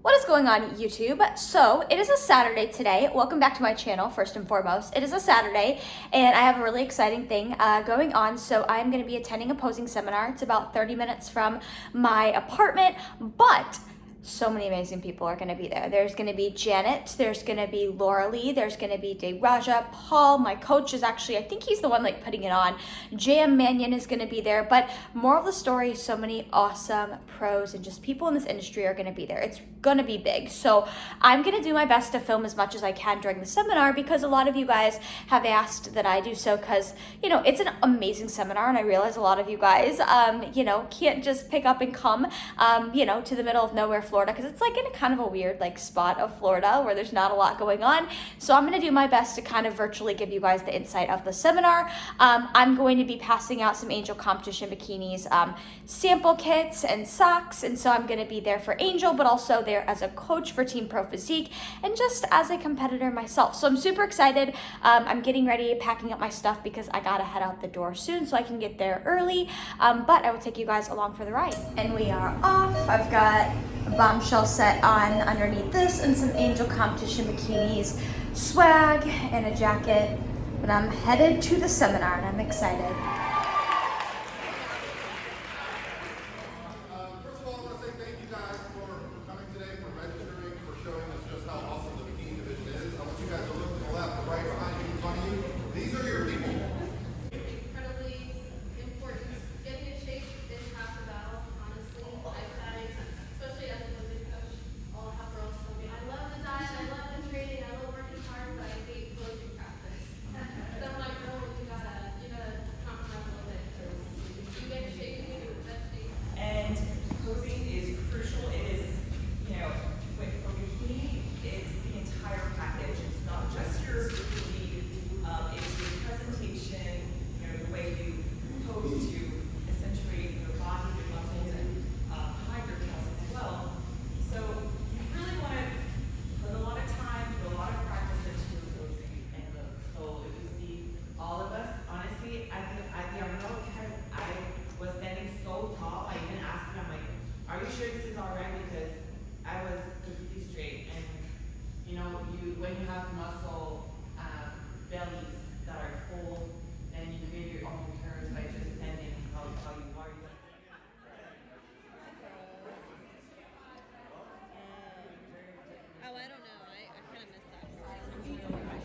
What is going on, YouTube? So it is a Saturday today. Welcome back to my channel, first and foremost. It is a Saturday and I have a really exciting thing going on. So I'm going to be attending a posing seminar. It's about 30 minutes from my apartment, but so many amazing people are going to be there. There's going to be Janet, there's going to be Lauralie, there's going to be Raja, Paul, my coach is actually, I think he's the one like putting it on. JM Mannion is going to be there, but more of the story, so many awesome pros and just people in this industry are going to be there. It's going to be big. So I'm going to do my best to film as much as I can during the seminar because a lot of you guys have asked that I do so because, you know, it's an amazing seminar and I realize a lot of you guys, you know, can't just pick up and come, you know, to the middle of nowhere, Florida, because it's like in a kind of a weird like spot of Florida where there's not a lot going on. So I'm going to do my best to kind of virtually give you guys the insight of the seminar. I'm going to be passing out some Angel Competition Bikinis, sample kits and socks. And so I'm going to be there for Angel, but also there as a coach for Team Pro Physique and just as a competitor myself. So I'm super excited. I'm getting ready, packing up my stuff because I got to head out the door soon so I can get there early. But I will take you guys along for the ride. And we are off. I've got a bombshell set on underneath this and some Angel Competition Bikinis, swag and a jacket. But I'm headed to the seminar and I'm excited. First of all, I want to say thank you guys for coming today, for registering, for showing us just how awesome the bikini division is. I want you guys to look to the left, the right, behind you, in front of you. These are your people. Incredibly important. Getting in shape is half the battle, honestly. I find, especially as a women coach, all half girls tell me, I love the diet, I love the training, I love working hard, but I hate posing practice. So I'm like, no, you gotta compromise a little bit. If you get in shape, you can do the best shape. And posing is crucial. It is, for bikini, it's the entire package. It's not just your bikini, it's your presentation, the way you pose to accentuate your body, your muscles, and hide your muscles as well. So you really want to put a lot of time, put a lot of practice into your posing. And so if you see all of us, honestly, I don't know, because I was standing so tall. I even asked him, I'm like, are you sure this is all right? Because I was completely straight. And when you have muscle bellies that are full, then you create your own curves by just standing how you are. Oh, I don't know. I kind of missed that. Thank you so much.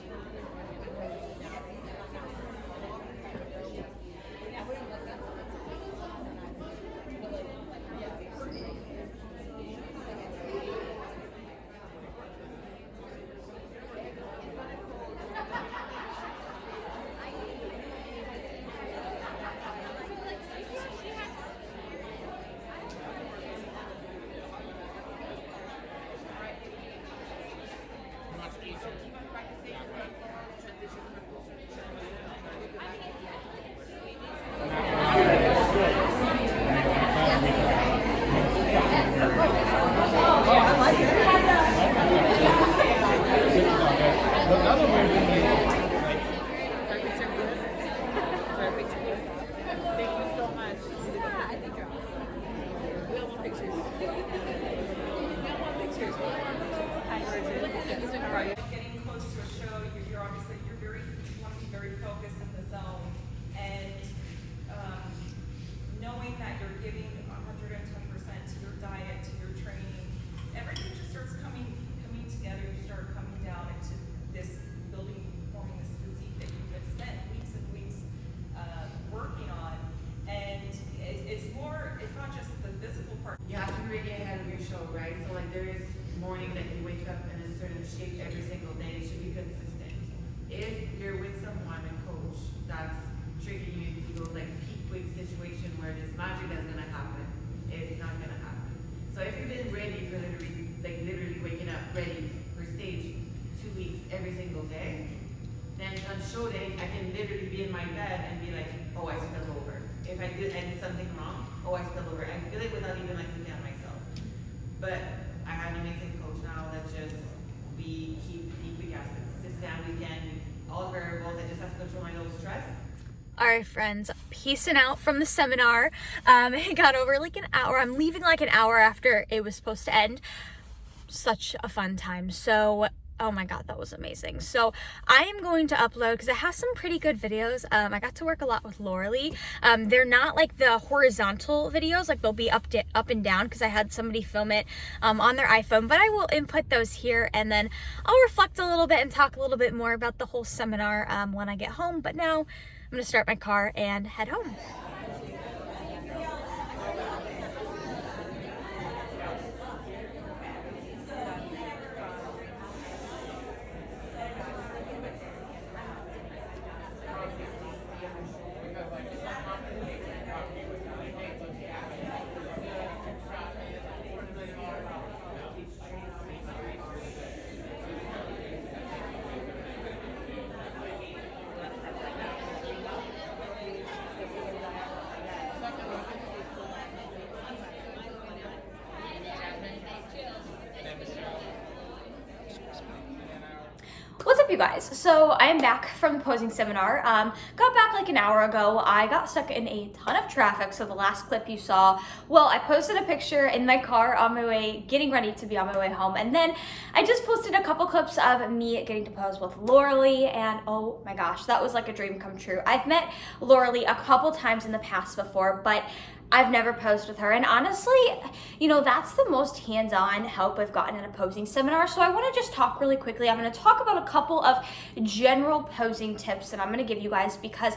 Yeah, I think you're awesome. We all want pictures. We all want pictures. Hi, Bridget. How are you? Getting close to a show, you're obviously you want to be very focused in the zone, and knowing that you're giving 110% to your diet, to your training, everything just starts coming together. You start coming down into this forming this physique that you've been spent weeks and weeks working on, and it's not just the physical part. You have to be ready ahead of your show, right? So like there is morning that you wake up in a certain shape every single day. It should be consistent. If you're with someone, a coach, that's tricking you into those like peak weight situation where this magic is gonna happen, it's not gonna happen. So if you've been ready for literally waking up ready for stage 2 weeks every single day, then on show day I can literally be in my bed and be like, oh, I spilled over. If I did something wrong, oh, I spilled over. I feel it without even like looking at myself. But I have an amazing coach now that we keep week as consistent we can, all variables. I just have to control my low stress. All right, friends, peacing out from the seminar. It got over like an hour. I'm leaving like an hour after it was supposed to end. such a fun time. So oh my god, that was amazing. So I am going to upload, because I have some pretty good videos. I got to work a lot with Lauralie. They're not like the horizontal videos, like they'll be up and down, because I had somebody film it on their iPhone, but I will input those here, and then I'll reflect a little bit and talk a little bit more about the whole seminar when I get home. But now I'm gonna start my car and head home. What's up, you guys? So I am back from the posing seminar. Got back like an hour ago. I got stuck in a ton of traffic. So the last clip you saw, well, I posted a picture in my car on my way, getting ready to be on my way home. And then I just posted a couple clips of me getting to pose with Lauralie, and oh my gosh, that was like a dream come true. I've met Lauralie a couple times in the past before, but I've never posed with her, and honestly, you know, that's the most hands-on help I've gotten in a posing seminar. So I want to just talk really quickly. I'm going to talk about a couple of general posing tips that I'm going to give you guys, because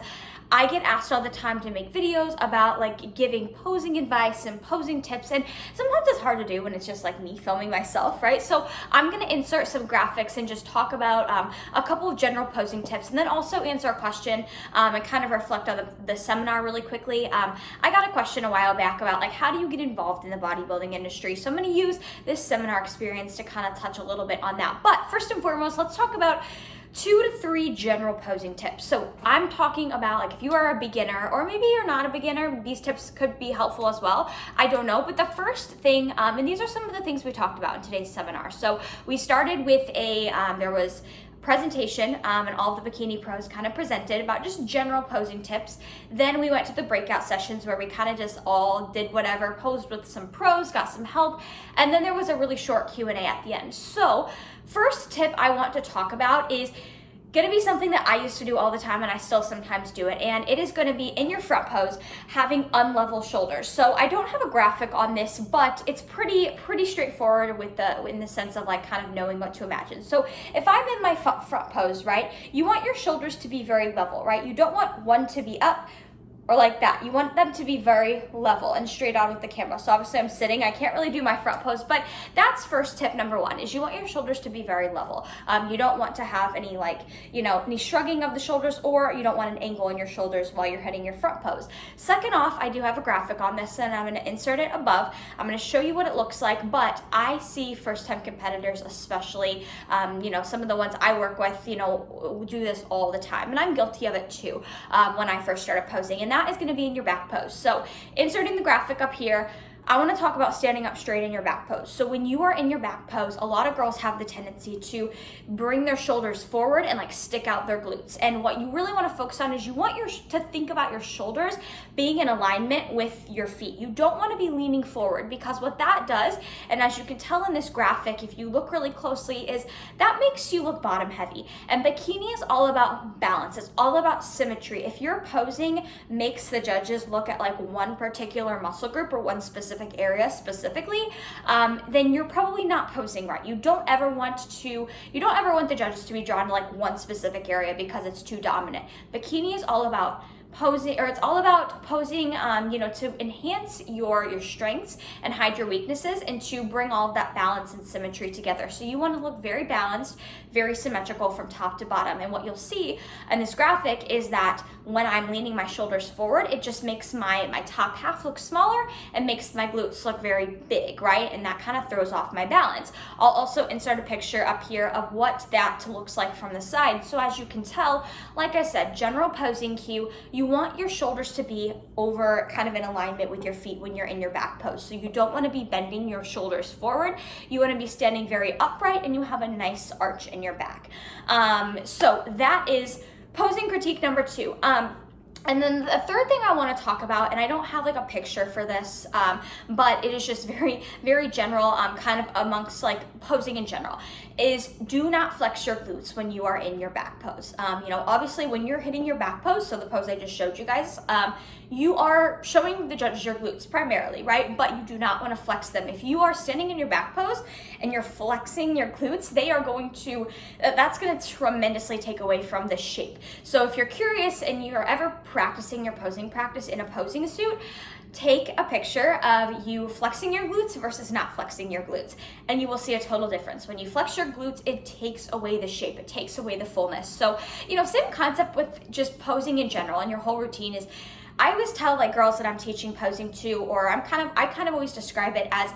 I get asked all the time to make videos about like giving posing advice and posing tips, and sometimes it's hard to do when it's just like me filming myself, right? So I'm going to insert some graphics and just talk about a couple of general posing tips, and then also answer a question and kind of reflect on the seminar really quickly. I got a question a while back about like, how do you get involved in the bodybuilding industry? So I'm going to use this seminar experience to kind of touch a little bit on that. But first and foremost, let's talk about 2 to 3 general posing tips. So I'm talking about like if you are a beginner, or maybe you're not a beginner, these tips could be helpful as well. I don't know. But the first thing, and these are some of the things we talked about in today's seminar. So we started with there was presentation, and all of the bikini pros kind of presented about just general posing tips. Then we went to the breakout sessions where we kind of just all did whatever, posed with some pros, got some help, and then there was a really short Q&A at the end. So first tip I want to talk about is gonna be something that I used to do all the time, and I still sometimes do it, and it is gonna be in your front pose, having unlevel shoulders. So I don't have a graphic on this, but it's pretty straightforward in the sense of like kind of knowing what to imagine. So if I'm in my front pose, right, you want your shoulders to be very level, right? You don't want one to be up or like that. You want them to be very level and straight on with the camera. So obviously I'm sitting, I can't really do my front pose, but that's first tip number 1, is you want your shoulders to be very level. You don't want to have any like, you know, any shrugging of the shoulders, or you don't want an angle in your shoulders while you're hitting your front pose. Second off, I do have a graphic on this, and I'm gonna insert it above. I'm gonna show you what it looks like, but I see first-time competitors, especially, you know, some of the ones I work with, you know, do this all the time, and I'm guilty of it too when I first started posing, and that is going to be in your back pose. So inserting the graphic up here, I want to talk about standing up straight in your back pose. So when you are in your back pose, a lot of girls have the tendency to bring their shoulders forward and like stick out their glutes. And what you really want to focus on is you want to think about your shoulders being in alignment with your feet. You don't want to be leaning forward, because what that does, and as you can tell in this graphic, if you look really closely, is that makes you look bottom heavy. And bikini is all about balance. It's all about symmetry. If your posing makes the judges look at like one particular muscle group or one specific area specifically, then you're probably not posing right. You don't ever want the judges to be drawn to like one specific area because it's too dominant. Bikini is all about posing, or it's all about posing, you know, to enhance your strengths and hide your weaknesses, and to bring all of that balance and symmetry together. So you want to look very balanced, very symmetrical from top to bottom. And what you'll see in this graphic is that when I'm leaning my shoulders forward, it just makes my top half look smaller and makes my glutes look very big, right? And that kind of throws off my balance. I'll also insert a picture up here of what that looks like from the side. So as you can tell, like I said, general posing cue, you want your shoulders to be over kind of in alignment with your feet when you're in your back pose. So you don't want to be bending your shoulders forward. You want to be standing very upright, and you have a nice arch in your back. So that is posing critique number 2. And then the third thing I want to talk about, and I don't have like a picture for this, but it is just very, very general, kind of amongst like posing in general, is do not flex your glutes when you are in your back pose. You know, obviously when you're hitting your back pose, so the pose I just showed you guys, you are showing the judges your glutes primarily, right? But you do not want to flex them. If you are standing in your back pose and you're flexing your glutes, they are going to, that's going to tremendously take away from the shape. So if you're curious and you're ever practicing your posing practice in a posing suit, take a picture of you flexing your glutes versus not flexing your glutes, and you will see a total difference. When you flex your glutes, it takes away the shape, it takes away the fullness. So, you know, same concept with just posing in general, and your whole routine is, I always tell like girls that I'm teaching posing to, or I kind of always describe it as,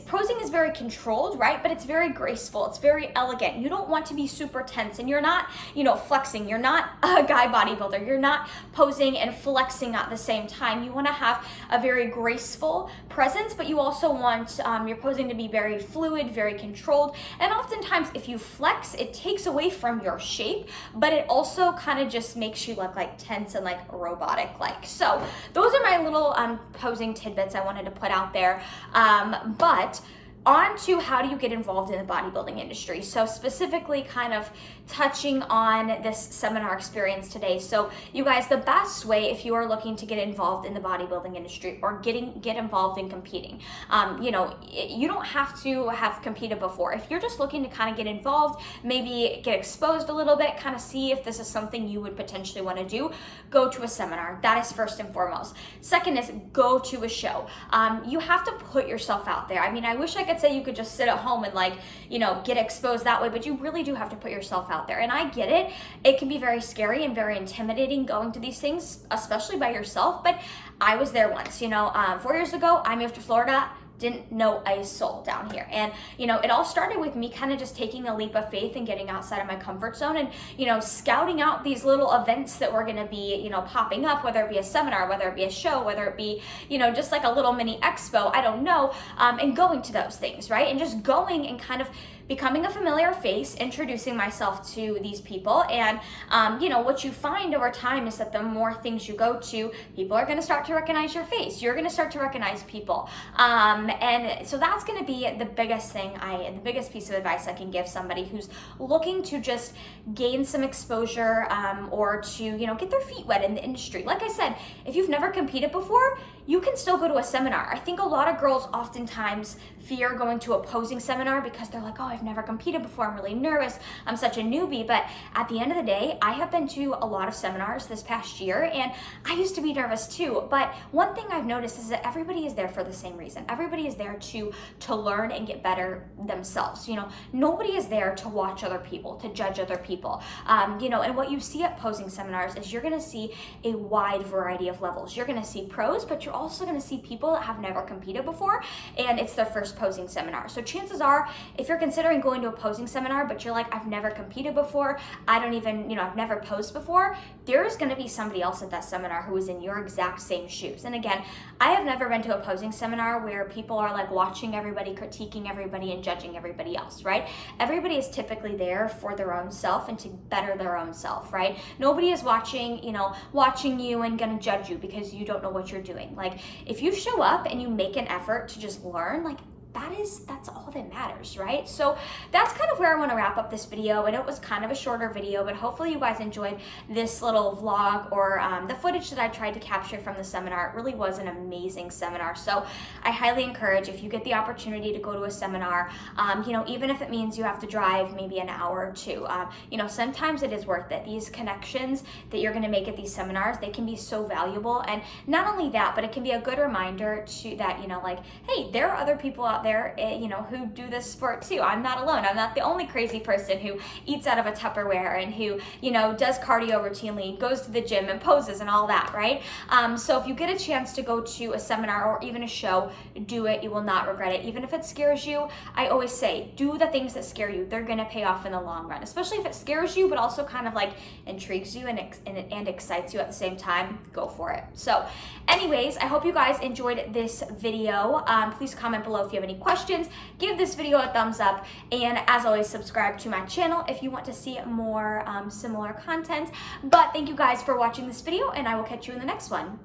posing is very controlled, right? But it's very graceful, it's very elegant. You don't want to be super tense, and you're not, you know, flexing. You're not a guy bodybuilder. You're not posing and flexing at the same time. You want to have a very graceful presence, but you also want your posing to be very fluid, very controlled. And oftentimes if you flex, it takes away from your shape, but it also kind of just makes you look like tense and like robotic like. So those are my little posing tidbits I wanted to put out there. But on to how do you get involved in the bodybuilding industry. So specifically kind of touching on this seminar experience today. So you guys, the best way if you are looking to get involved in the bodybuilding industry or get involved in competing, you know, you don't have to have competed before. If you're just looking to kind of get involved, maybe get exposed a little bit, kind of see if this is something you would potentially want to do, go to a seminar. That is first and foremost. Second is go to a show. You have to put yourself out there. I mean, I wish I could say you could just sit at home and like, you know, get exposed that way, but you really do have to put yourself out there. And I get it. It can be very scary and very intimidating going to these things, especially by yourself. But I was there once, you know, 4 years ago, I moved to Florida. Didn't know a soul down here. And, you know, it all started with me kind of just taking a leap of faith and getting outside of my comfort zone and, you know, scouting out these little events that were going to be, you know, popping up, whether it be a seminar, whether it be a show, whether it be, you know, just like a little mini expo, I don't know, and going to those things, right? And just going and kind of becoming a familiar face, introducing myself to these people. And, you know, what you find over time is that the more things you go to, people are going to start to recognize your face. You're going to start to recognize people. And so that's going to be the biggest thing the biggest piece of advice I can give somebody who's looking to just gain some exposure, or to, you know, get their feet wet in the industry. Like I said, if you've never competed before, you can still go to a seminar. I think a lot of girls oftentimes fear going to a posing seminar because they're like, oh, I've never competed before, I'm really nervous, I'm such a newbie. But at the end of the day, I have been to a lot of seminars this past year, and I used to be nervous too. But one thing I've noticed is that everybody is there for the same reason. Everybody is there to learn and get better themselves. You know, nobody is there to watch other people, to judge other people. You know, and what you see at posing seminars is you're gonna see a wide variety of levels. You're gonna see pros, but you're also gonna see people that have never competed before, and it's their first posing seminar. So chances are, if you're considering going to a posing seminar, but you're like, I've never competed before, I don't even, you know, I've never posed before, there's gonna be somebody else at that seminar who is in your exact same shoes. And again, I have never been to a posing seminar where people are like watching everybody, critiquing everybody, and judging everybody else, right? Everybody is typically there for their own self and to better their own self, right? Nobody is watching you and gonna judge you because you don't know what you're doing. Like, if you show up and you make an effort to just learn, like, that's all that matters, right? So that's kind of where I want to wrap up this video. And it was kind of a shorter video, but hopefully you guys enjoyed this little vlog, or the footage that I tried to capture from the seminar. It really was an amazing seminar. So I highly encourage, if you get the opportunity to go to a seminar, you know, even if it means you have to drive maybe an hour or two, you know, sometimes it is worth it. These connections that you're going to make at these seminars, they can be so valuable. And not only that, but it can be a good reminder to that, you know, like, hey, there are other people out there, you know, who do this sport too. I'm not alone. I'm not the only crazy person who eats out of a Tupperware and who, you know, does cardio routinely, goes to the gym and poses and all that, right? So if you get a chance to go to a seminar or even a show, do it. You will not regret it. Even if it scares you, I always say, do the things that scare you. They're going to pay off in the long run, especially if it scares you, but also kind of like intrigues you and excites you at the same time. Go for it. So anyways, I hope you guys enjoyed this video. Please comment below if you have any questions, give this video a thumbs up, and as always, subscribe to my channel if you want to see more similar content. But thank you guys for watching this video, and I will catch you in the next one.